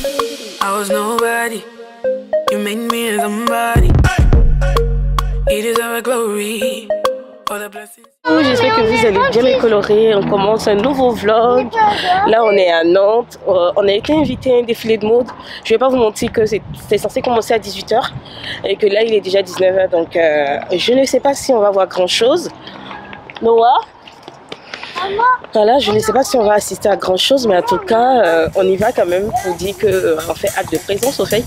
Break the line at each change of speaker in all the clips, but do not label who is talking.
I was nobody. You made me somebody. You deserve glory for the blessings.
J'espère que vous allez bien les colorer. On commence un nouveau vlog. Là on est à Nantes. On a été invité à un défilé de mode. Je vais pas vous mentir que c'est censé commencer à 18 h et que là il est déjà 19 h. Donc je ne sais pas si on va voir grand chose. Noah, voilà, je ne sais pas si on va assister à grand chose, mais en tout cas on y va quand même pour dire qu'on fait acte de présence au fait.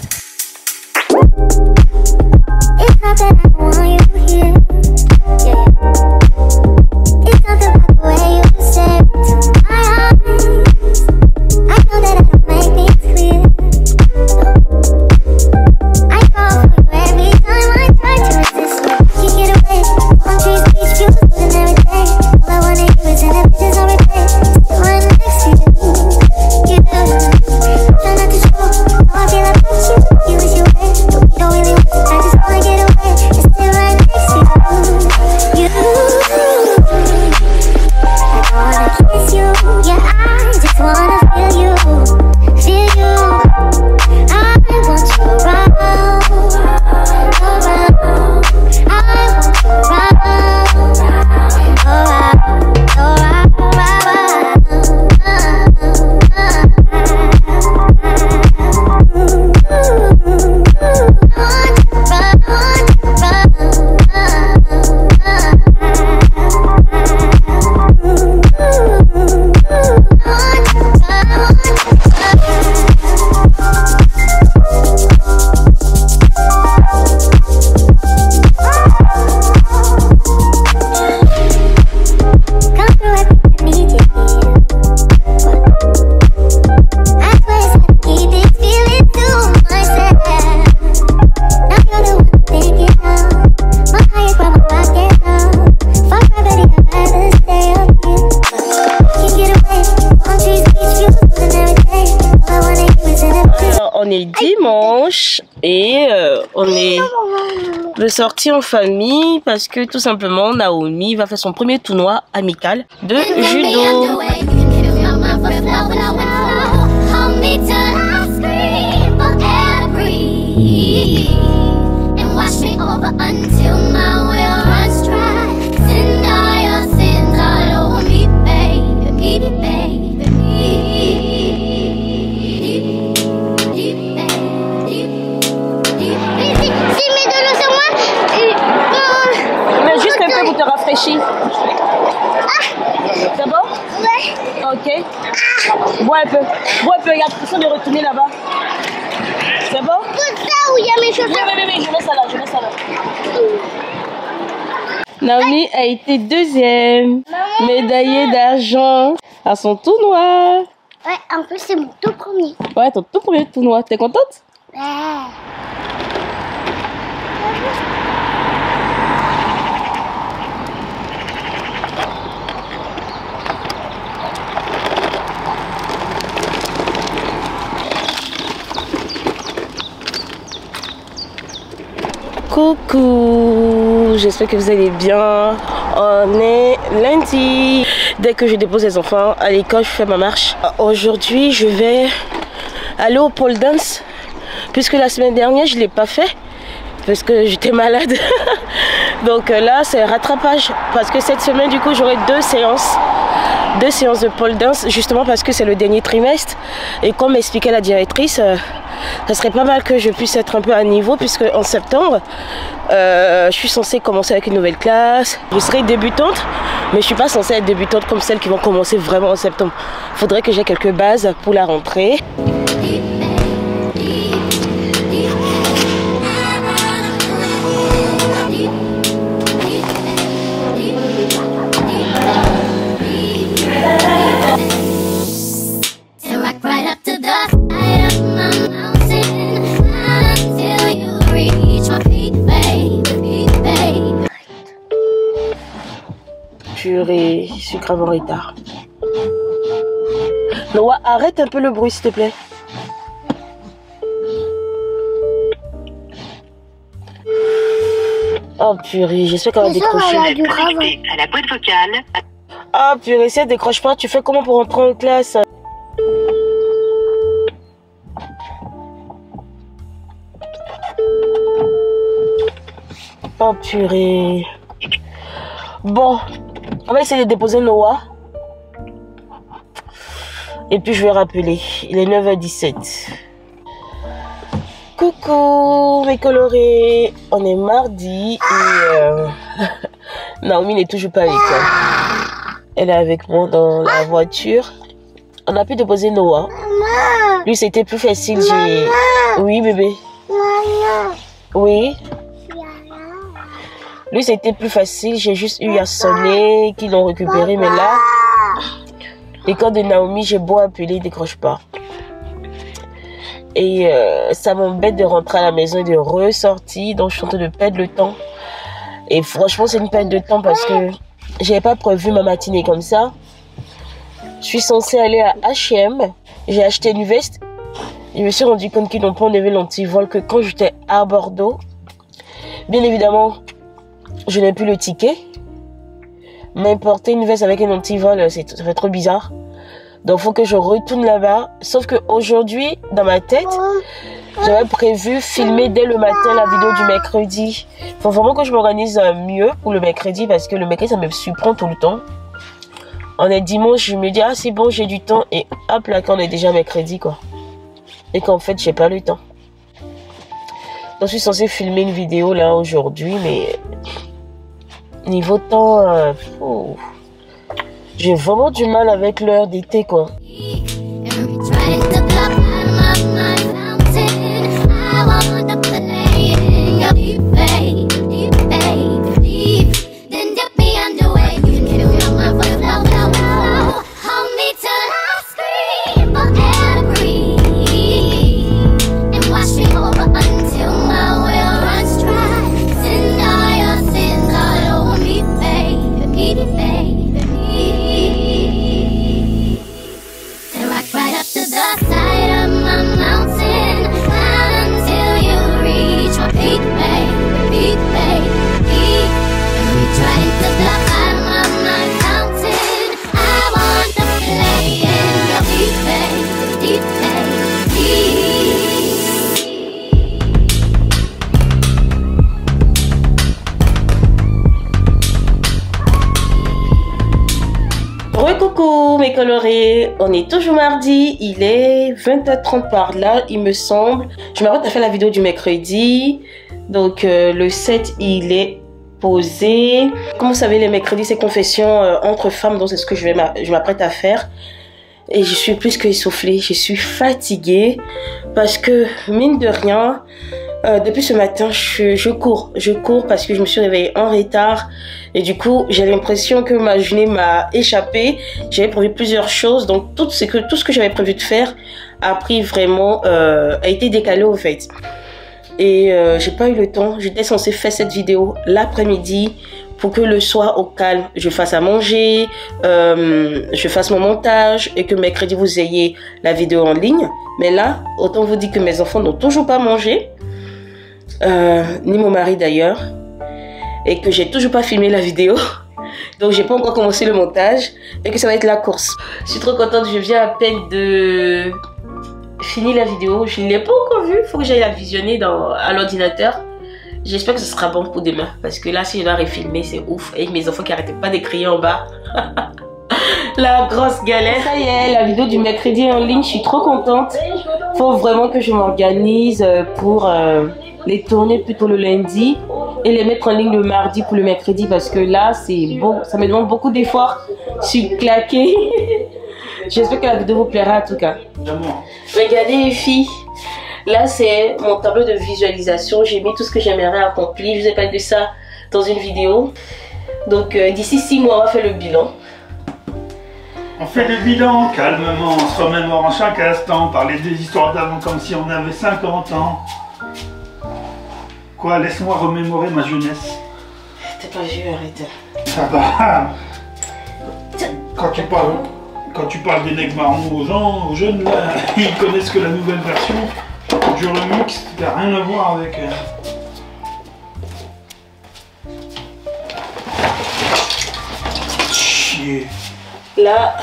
On est dimanche et on est de sortie en famille parce que tout simplement Naomi va faire son premier tournoi amical de judo. Pour te rafraîchir. C'est bon? Ouais. Ok. Bois un peu. Bois un peu. Il y a l'impression de retourner là-bas. C'est bon? Tout ça où il y a mes chaussures. Oui, je mets ça là. Je mets ça là. Naomi a été deuxième. Médaillée d'argent à son tournoi.
Ouais, en plus c'est mon tout premier.
Ouais, ton tout premier tournoi. T'es contente?
Ouais.
Coucou, j'espère que vous allez bien. On est lundi. Dès que je dépose les enfants à l'école, je fais ma marche. Aujourd'hui, je vais aller au pole dance puisque la semaine dernière, je ne l'ai pas fait parce que j'étais malade. Donc là, c'est rattrapage parce que cette semaine, du coup, j'aurai deux séances de pole dance justement parce que c'est le dernier trimestre et comme m'expliquait la directrice, ça serait pas mal que je puisse être un peu à niveau puisque en septembre je suis censée commencer avec une nouvelle classe. Je serai débutante mais je suis pas censée être débutante comme celles qui vont commencer vraiment en septembre. Il faudrait que j'ai quelques bases pour la rentrée. Je suis grave en retard. Noah, arrête un peu le bruit s'il te plaît. Oh purée, j'espère qu'elle va décrocher.
À la boîte vocale.
Ah purée, si elle décroche pas, tu fais comment pour rentrer en classe? Oh purée. Bon, on va essayer de déposer Noah. Et puis je vais rappeler. Il est 9h17. Coucou mes colorés. On est mardi et Naomi n'est toujours pas à l'école. Elle est avec moi dans la voiture. On a pu déposer Noah. Lui c'était plus facile. Oui bébé. Oui. Lui c'était plus facile. J'ai juste eu à sonner qu'ils l'ont récupéré. Mais là, l'école de Naomi, j'ai beau appeler, il décroche pas. Et ça m'embête de rentrer à la maison et de ressortir. Donc je suis en train de perdre le temps. Et franchement c'est une perte de temps parce que j'avais pas prévu ma matinée comme ça. Je suis censée aller à H&M. J'ai acheté une veste. Je me suis rendu compte qu'ils n'ont pas enlevé l'antivol que quand j'étais à Bordeaux. Bien évidemment, je n'ai plus le ticket. Mais porter une veste avec un antivol, ça fait trop bizarre. Donc, il faut que je retourne là-bas. Sauf qu'aujourd'hui, dans ma tête, j'avais prévu filmer dès le matin la vidéo du mercredi. Il faut vraiment que je m'organise mieux pour le mercredi parce que le mercredi, ça me surprend tout le temps. On est dimanche, je me dis, ah c'est bon, j'ai du temps. Et hop, là, quand on est déjà mercredi, quoi. Et qu'en fait, j'ai pas le temps. Donc, je suis censée filmer une vidéo là aujourd'hui, mais niveau temps, j'ai vraiment du mal avec l'heure d'été, quoi. Coucou mes colorés, on est toujours mardi, il est 20h30 par là, il me semble. Je m'arrête à faire la vidéo du mercredi. Donc le 7 il est posé. Comme vous savez, les mercredis c'est confession entre femmes, donc c'est ce que je m'apprête à faire. Et je suis plus que essoufflée, je suis fatiguée parce que mine de rien, depuis ce matin je cours parce que je me suis réveillée en retard. Et du coup, j'ai l'impression que ma journée m'a échappé. J'avais prévu plusieurs choses. Donc, tout ce que j'avais prévu de faire a été décalé au fait. Et j'ai pas eu le temps. J'étais censée faire cette vidéo l'après-midi pour que le soir, au calme, je fasse à manger, je fasse mon montage et que mercredi, vous ayez la vidéo en ligne. Mais là, autant vous dire que mes enfants n'ont toujours pas mangé. Ni mon mari d'ailleurs. Et que j'ai toujours pas filmé la vidéo. Donc j'ai pas encore commencé le montage. Et que ça va être la course. Je suis trop contente, je viens à peine de finir la vidéo. Je ne l'ai pas encore vue, il faut que j'aille la visionner à l'ordinateur. J'espère que ce sera bon pour demain. Parce que là, si je dois refilmer, c'est ouf. Avec mes enfants qui n'arrêtaient pas de crier en bas. La grosse galère. Ça y est, la vidéo du mercredi est en ligne, je suis trop contente. Faut vraiment que je m'organise pour les tourner plutôt le lundi et les mettre en ligne le mardi pour le mercredi parce que là c'est bon, ça me demande beaucoup d'efforts. Je suis claquée. J'espère que la vidéo vous plaira en tout cas. Regardez les filles, là c'est mon tableau de visualisation. J'ai mis tout ce que j'aimerais accomplir. Je vous ai parlé de ça dans une vidéo. Donc d'ici 6 mois on va faire le bilan.
On fait le bilan calmement, on se remémore en chaque instant, parler des histoires d'avant comme si on avait 50 ans. Quoi, laisse-moi remémorer ma jeunesse.
T'es pas vieux, arrête.
Ça va. Quand tu parles des nègres marrons aux jeunes, là, ils connaissent que la nouvelle version. Du remix, t'as rien à voir avec... Chier.
Là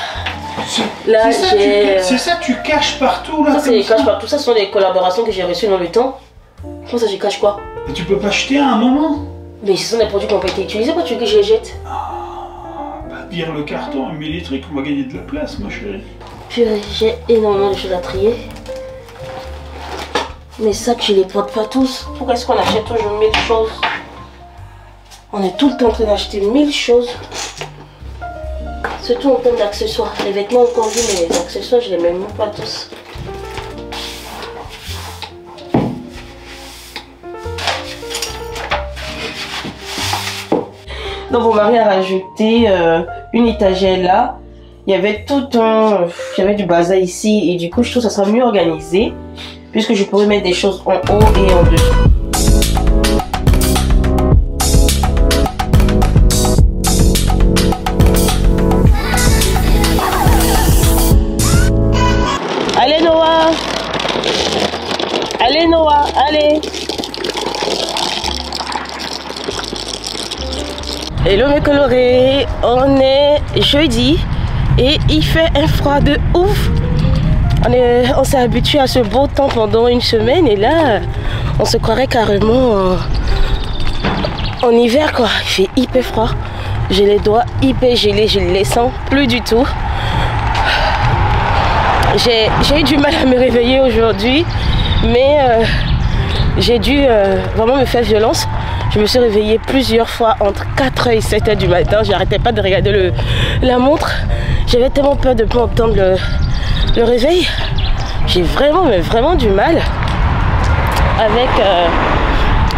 j'ai...
C'est ça, tu caches partout là.
Ça, c'est les caches partout. Ça, ce sont des collaborations que j'ai reçues dans le temps. Comment ça, je cache quoi?
Et tu peux pas acheter à un moment?
Mais ce sont des produits qui n'ont pas été utilisés, pourquoi tu veux que je les jette?
Bah, vire le carton et mets les trucs, on va gagner de la place, ma chérie.
Purée, j'ai énormément de choses à trier. Mais ça, tu les portes pas tous. Pourquoi est-ce qu'on achète toujours 1000 choses? On est tout le temps en train d'acheter 1000 choses. Surtout en termes d'accessoires. Les vêtements encore vu, mais les accessoires, je les mets même pas tous. Donc mon mari a rajouté une étagère là. Il y avait j'avais du bazar ici et du coup je trouve que ça sera mieux organisé puisque je pourrais mettre des choses en haut et en dessous. Allez Noah! Allez Noah, allez! Hello mes colorés, on est jeudi et il fait un froid de ouf. On s'est habitué à ce beau temps pendant une semaine et là on se croirait carrément en hiver quoi. Il fait hyper froid, j'ai les doigts hyper gelés, je ne les sens plus du tout. J'ai eu du mal à me réveiller aujourd'hui mais j'ai dû vraiment me faire violence. Je me suis réveillée plusieurs fois entre 4h et 7h du matin. J'arrêtais pas de regarder la montre. J'avais tellement peur de ne pas entendre le réveil. J'ai vraiment, mais vraiment du mal avec...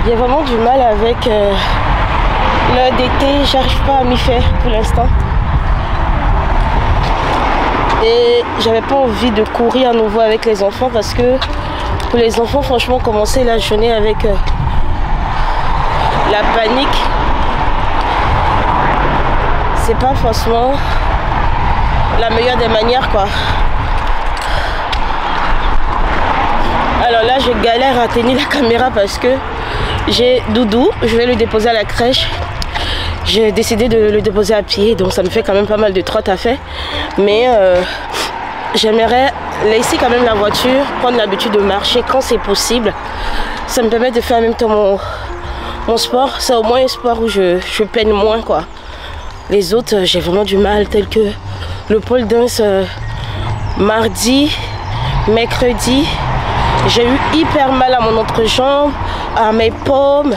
j'ai vraiment du mal avec l'heure d'été. J'arrive pas à m'y faire pour l'instant. Et j'avais pas envie de courir à nouveau avec les enfants parce que pour les enfants, franchement, commencer la journée avec... la panique, c'est pas forcément la meilleure des manières quoi. Alors là je galère à tenir la caméra parce que j'ai Doudou, je vais le déposer à la crèche. J'ai décidé de le déposer à pied donc ça me fait quand même pas mal de trotte à faire. Mais j'aimerais laisser quand même la voiture, prendre l'habitude de marcher quand c'est possible. Ça me permet de faire en même temps mon sport, c'est au moins un sport où je peine moins quoi. Les autres j'ai vraiment du mal, tel que le pole dance mardi, mercredi. J'ai eu hyper mal à mon entrejambe, à mes paumes,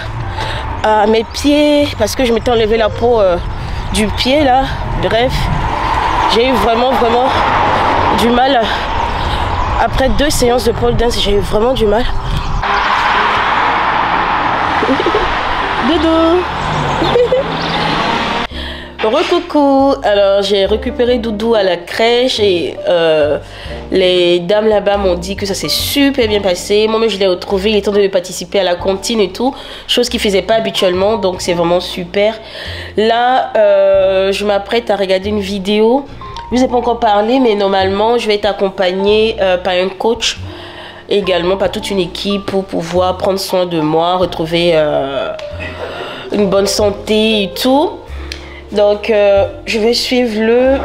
à mes pieds parce que je m'étais enlevé la peau du pied là. Bref, j'ai eu vraiment du mal. Après 2 séances de pole dance, j'ai eu vraiment du mal. Doudou. Recoucou. Alors j'ai récupéré Doudou à la crèche et les dames là-bas m'ont dit que ça s'est super bien passé. Moi-même je l'ai retrouvé, il est temps de participer à la cantine et tout, chose qu'il faisait pas habituellement, donc c'est vraiment super. Là je m'apprête à regarder une vidéo. Je ne vous ai pas encore parlé, mais normalement je vais être accompagnée par un coach, également par toute une équipe pour pouvoir prendre soin de moi, retrouver une bonne santé et tout. Donc je vais suivre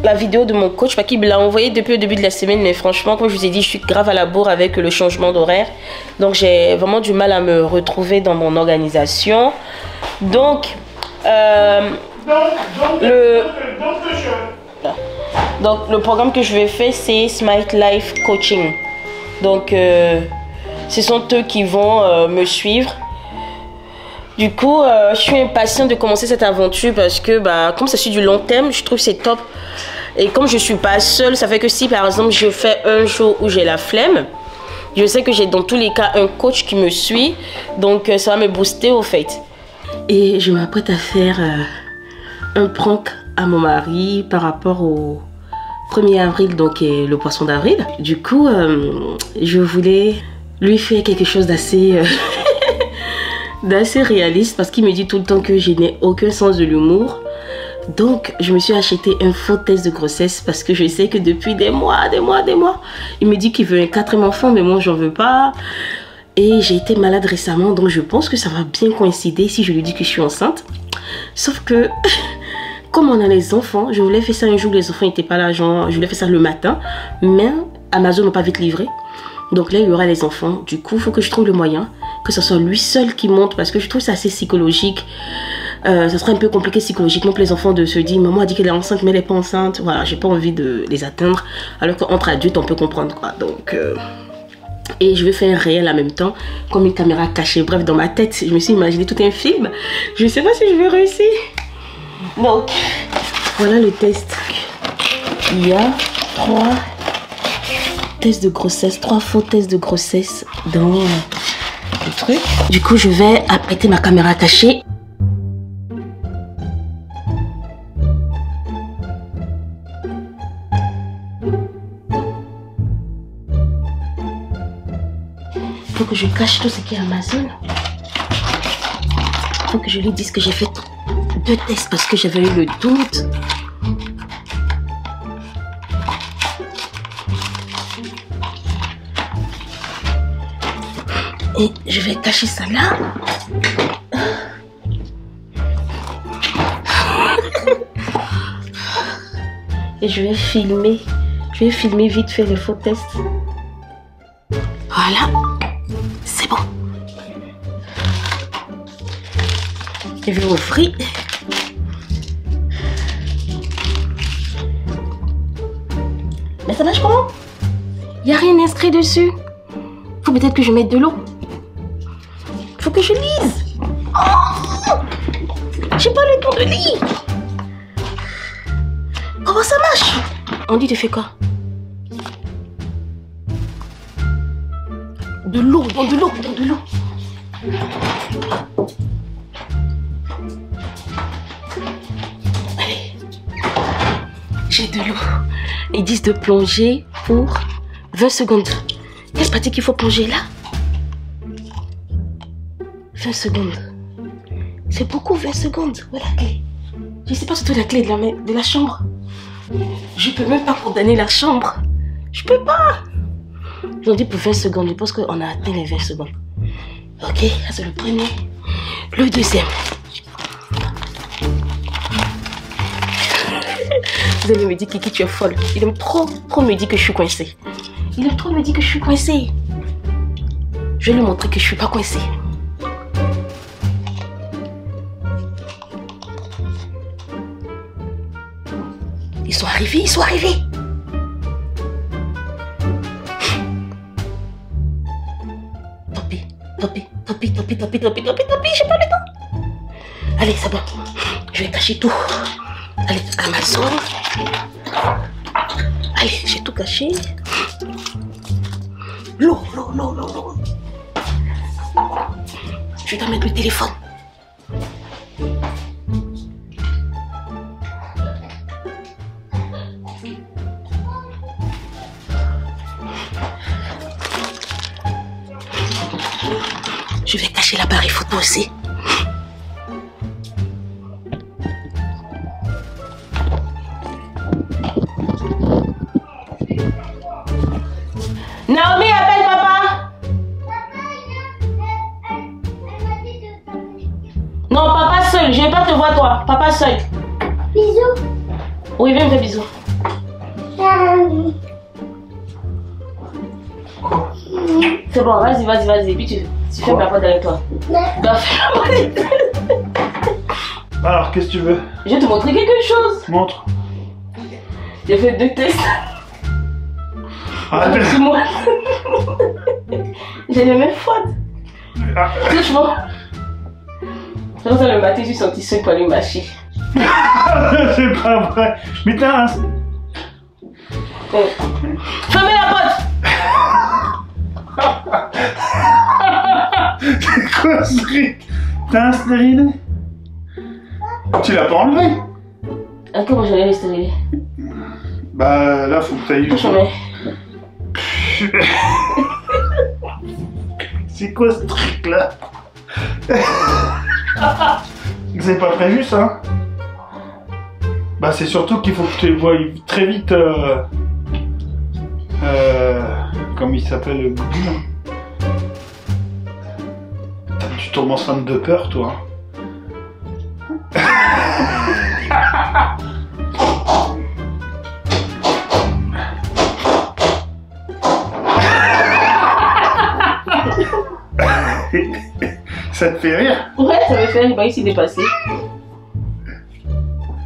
la vidéo de mon coach parce qu'il me l'a envoyé depuis le début de la semaine, mais franchement comme je vous ai dit je suis grave à la bourre avec le changement d'horaire, donc j'ai vraiment du mal à me retrouver dans mon organisation. Donc le programme que je vais faire c'est Smile Life Coaching. Donc ce sont eux qui vont me suivre. Du coup je suis impatiente de commencer cette aventure parce que comme ça suit du long terme, je trouve que c'est top. Et comme je suis pas seule, ça fait que si par exemple je fais un jour où j'ai la flemme, je sais que j'ai dans tous les cas un coach qui me suit, donc ça va me booster au fait. Et je m'apprête à faire un prank à mon mari par rapport au 1er avril, donc le poisson d'avril. Du coup je voulais lui faire quelque chose d'assez d'assez réaliste parce qu'il me dit tout le temps que je n'ai aucun sens de l'humour. Donc je me suis acheté un faux test de grossesse parce que je sais que depuis des mois, il me dit qu'il veut un 4e enfant, mais moi j'en veux pas. Et j'ai été malade récemment, donc je pense que ça va bien coïncider si je lui dis que je suis enceinte. Sauf que comme on a les enfants, je voulais faire ça un jour où les enfants n'étaient pas là, genre je voulais faire ça le matin, mais Amazon n'a pas vite livré. Donc là, il y aura les enfants. Du coup, il faut que je trouve le moyen que ce soit lui seul qui monte parce que je trouve ça assez psychologique. Ça serait un peu compliqué psychologiquement pour les enfants de se dire maman a dit qu'elle est enceinte mais elle n'est pas enceinte. Voilà, j'ai pas envie de les atteindre. Alors qu'entre adultes, on peut comprendre quoi. Donc, et je vais faire un réel en même temps, comme une caméra cachée. Bref, dans ma tête, je me suis imaginé tout un film. Je ne sais pas si je vais réussir. Donc, voilà le test. Il y a 3 tests de grossesse, 3 faux tests de grossesse dans le truc. Du coup, je vais apprêter ma caméra cachée. Faut que je cache tout ce qui est Amazon. Faut que je lui dise que j'ai fait 2 tests parce que j'avais eu le doute. Et je vais cacher ça là. Et je vais filmer. Je vais filmer vite fait les faux tests. Voilà. C'est bon. Je vais ouvrir. Mais ça marche comment? Il n'y a rien inscrit dessus. Faut peut-être que je mette de l'eau. Faut que je lise. Oh, j'ai pas le temps de lire. Comment ça marche? On dit tu fais quoi? De l'eau, dans de l'eau, dans de l'eau. Allez. J'ai de l'eau. Ils disent de plonger pour 20 secondes. Qu'est-ce pratique qu'il faut plonger là? 20 secondes. C'est beaucoup 20 secondes. Où est la clé? Je ne sais pas surtout la clé de la chambre. Je peux même pas condamner la chambre. Je peux pas. J'en dis pour 20 secondes. Je pense qu'on a atteint les 20 secondes. Ok, c'est le premier. Le deuxième. Vous allez me dire Kiki, tu es folle. Il aime trop me dire que je suis coincée. Il aime trop me dire que je suis coincée. Je vais lui montrer que je suis pas coincée. Ils sont arrivés, ils sont arrivés. Tant pis, j'ai pas le temps. Allez, c'est bon. Je vais cacher tout. Allez, Amazon. Allez, j'ai tout caché. L'eau. Je dois mettre le téléphone. Je vais cacher l'appareil photo aussi. Naomi, appelle papa. Non, papa seul. Je vais pas te voir toi. Papa seul.
Bisous.
Oui, viens me faire bisous. C'est bon, vas-y. Puis tu fermes la porte derrière toi. Bah, ferme la porte.
Alors, qu'est-ce que tu veux?
Je vais te montrer quelque chose.
Montre.
J'ai fait 2 tests.
Ah,
moi. J'ai les mêmes fautes. Franchement. C'est ça le matin, je suis sortie seule pour aller marcher.
C'est pas vrai. Mais t'as un...
Fermez la porte.
C'est quoi ce truc? T'as un stérilet? Tu l'as pas enlevé?
À comment j'allais le stérilet?
Bah là faut que t'ailles... C'est quoi ce truc là? C'est pas prévu ça? Bah c'est surtout qu'il faut que tu le voies très vite comme il s'appelle le boubou. Tu tombes enceinte de peur toi. Ça te fait rire?
Ouais, ça me fait rire, bah ici dépassé.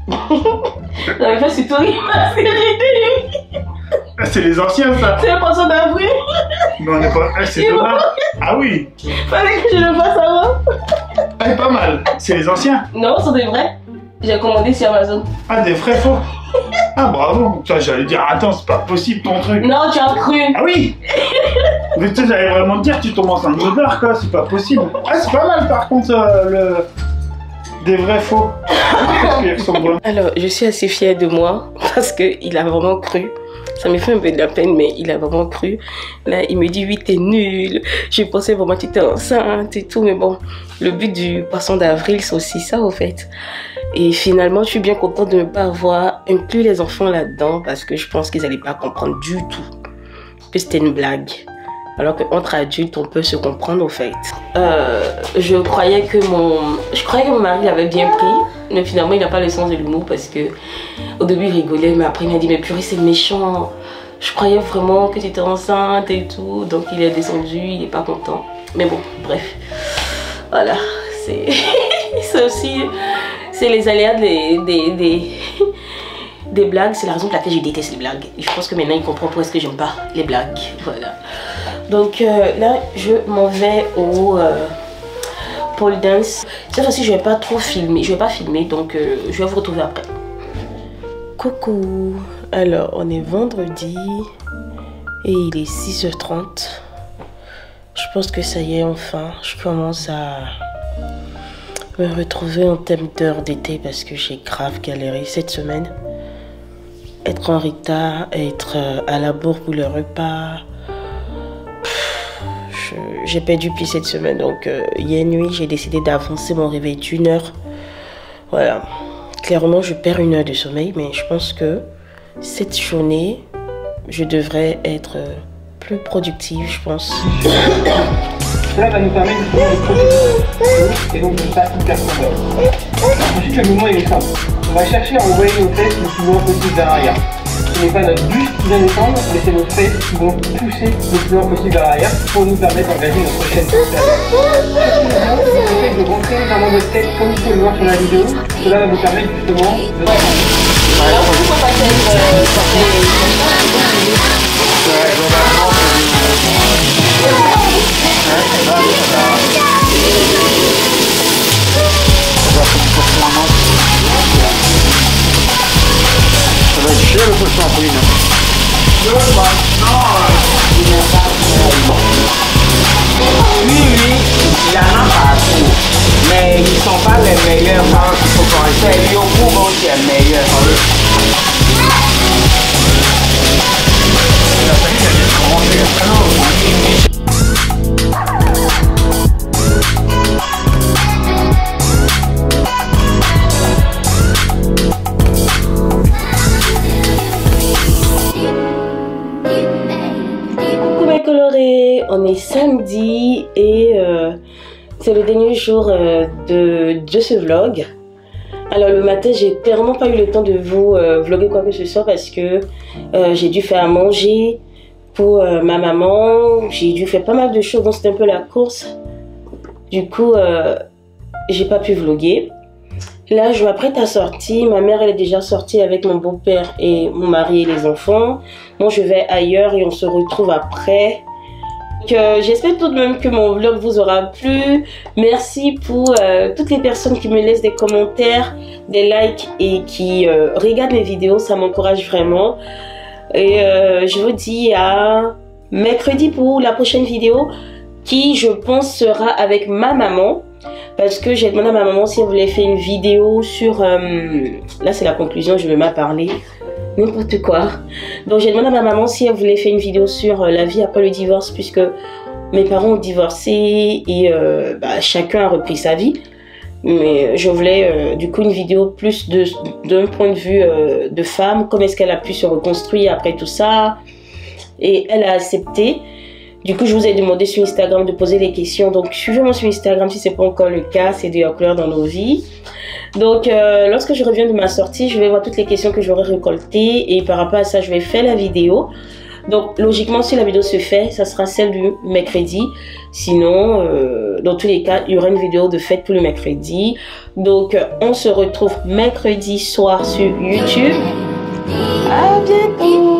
Ça me fait surtout rire parce que j'ai
Ah, c'est les anciens, ça.
c'est le poisson d'avril.
Mais on est pas... Ah, c'est dommage. Ah oui.
Fallait que je le fasse avant.
Ah, pas mal. C'est les anciens.
Non, ce sont des vrais. J'ai commandé sur Amazon.
Ah, des vrais faux. Ah, bravo. Ça, j'allais dire, attends, c'est pas possible ton truc.
Non, tu as cru.
Ah oui. Mais tu sais, j'allais vraiment te dire, tu tombes en motard, quoi. C'est pas possible. Ah, c'est pas mal, par contre, des vrais faux. Parce qu'ils ressemblent vraiment.
Alors, je suis assez fière de moi parce qu'il a vraiment cru. Ça me fait un peu de la peine, mais il a vraiment cru. Là, il me dit, oui, t'es nul. Je pensais vraiment que tu étais enceinte et tout. Mais bon, le but du poisson d'avril, c'est aussi ça, au fait. Et finalement, je suis bien contente de ne pas avoir inclus les enfants là-dedans parce que je pense qu'ils n'allaient pas comprendre du tout que c'était une blague. Alors qu'entre adultes, on peut se comprendre, au fait. Je croyais que mon mari l'avait bien pris. Mais finalement, il n'a pas le sens de l'humour parce que au début, il rigolait, mais après, il m'a dit, mais purée, c'est méchant. Je croyais vraiment que tu étais enceinte et tout. Donc, il est descendu, il n'est pas content. Mais bon, bref. Voilà, c'est aussi... C'est les aléas des blagues. C'est la raison pour laquelle je déteste les blagues. Et je pense que maintenant, il comprend pourquoi est-ce que j'aime pas les blagues. Voilà. Donc, là, je m'en vais au... pole dance. Cette fois-ci, je vais pas trop filmer. Je vais pas filmer, donc je vais vous retrouver après. Coucou. Alors, on est vendredi et il est 6h30. Je pense que ça y est, enfin, je commence à me retrouver en thème d'heure d'été parce que j'ai grave galéré cette semaine. Être en retard, être à la bourre pour le repas. J'ai perdu pied cette semaine, donc hier nuit j'ai décidé d'avancer mon réveil d'1 heure. Voilà, clairement je perds 1 heure de sommeil, mais je pense que cette journée je devrais être plus productive, je pense.
Cela va nous permettre de procéder et donc de faire hyper complexe. Ensuite le mouvement est le simple. On va chercher à envoyer nos fesses le plus loin possible vers l'arrière. Ce n'est pas notre buste qui va descendre, mais c'est nos fesses qui vont pousser le plus loin possible vers l'arrière pour nous permettre d'engager notre chaîne postérieure. Essayez de rentrer légèrement votre tête comme vous pouvez le voir sur la vidéo. Cela va vous permettre justement de...
Ça va être cher le poisson en prix,
Oui, il y en a partout, mais ils ne sont pas les meilleurs. C'est Yokobo qui est meilleur.
On est samedi et c'est le dernier jour de ce vlog. Alors le matin, j'ai clairement pas eu le temps de vous vlogger quoi que ce soit parce que j'ai dû faire à manger pour ma maman. J'ai dû faire pas mal de choses, donc c'était un peu la course. Du coup, j'ai pas pu vlogger. Là, je m'apprête à sortir. Ma mère, elle est déjà sortie avec mon beau-père et mon mari et les enfants. Moi, je vais ailleurs et on se retrouve après. J'espère tout de même que mon vlog vous aura plu. Merci pour toutes les personnes qui me laissent des commentaires, des likes et qui regardent mes vidéos. Ça m'encourage vraiment. Et je vous dis à mercredi pour la prochaine vidéo qui, je pense, sera avec ma maman. Parce que j'ai demandé à ma maman si elle voulait faire une vidéo sur... là, c'est la conclusion, je vais mal parler. N'importe quoi. Donc, j'ai demandé à ma maman si elle voulait faire une vidéo sur la vie après le divorce, puisque mes parents ont divorcé et chacun a repris sa vie. Mais je voulais du coup une vidéo plus d'un point de vue de femme. Comment est-ce qu'elle a pu se reconstruire après tout ça. Et elle a accepté. Du coup, je vous ai demandé sur Instagram de poser des questions. Donc, suivez-moi sur Instagram si ce n'est pas encore le cas. C'est de la couleur dans nos vies. Donc, lorsque je reviens de ma sortie, je vais voir toutes les questions que j'aurai récoltées. Et par rapport à ça, je vais faire la vidéo. Donc logiquement, si la vidéo se fait, ça sera celle du mercredi. Sinon, dans tous les cas, il y aura une vidéo de fête pour le mercredi. Donc on se retrouve mercredi soir sur YouTube. À bientôt.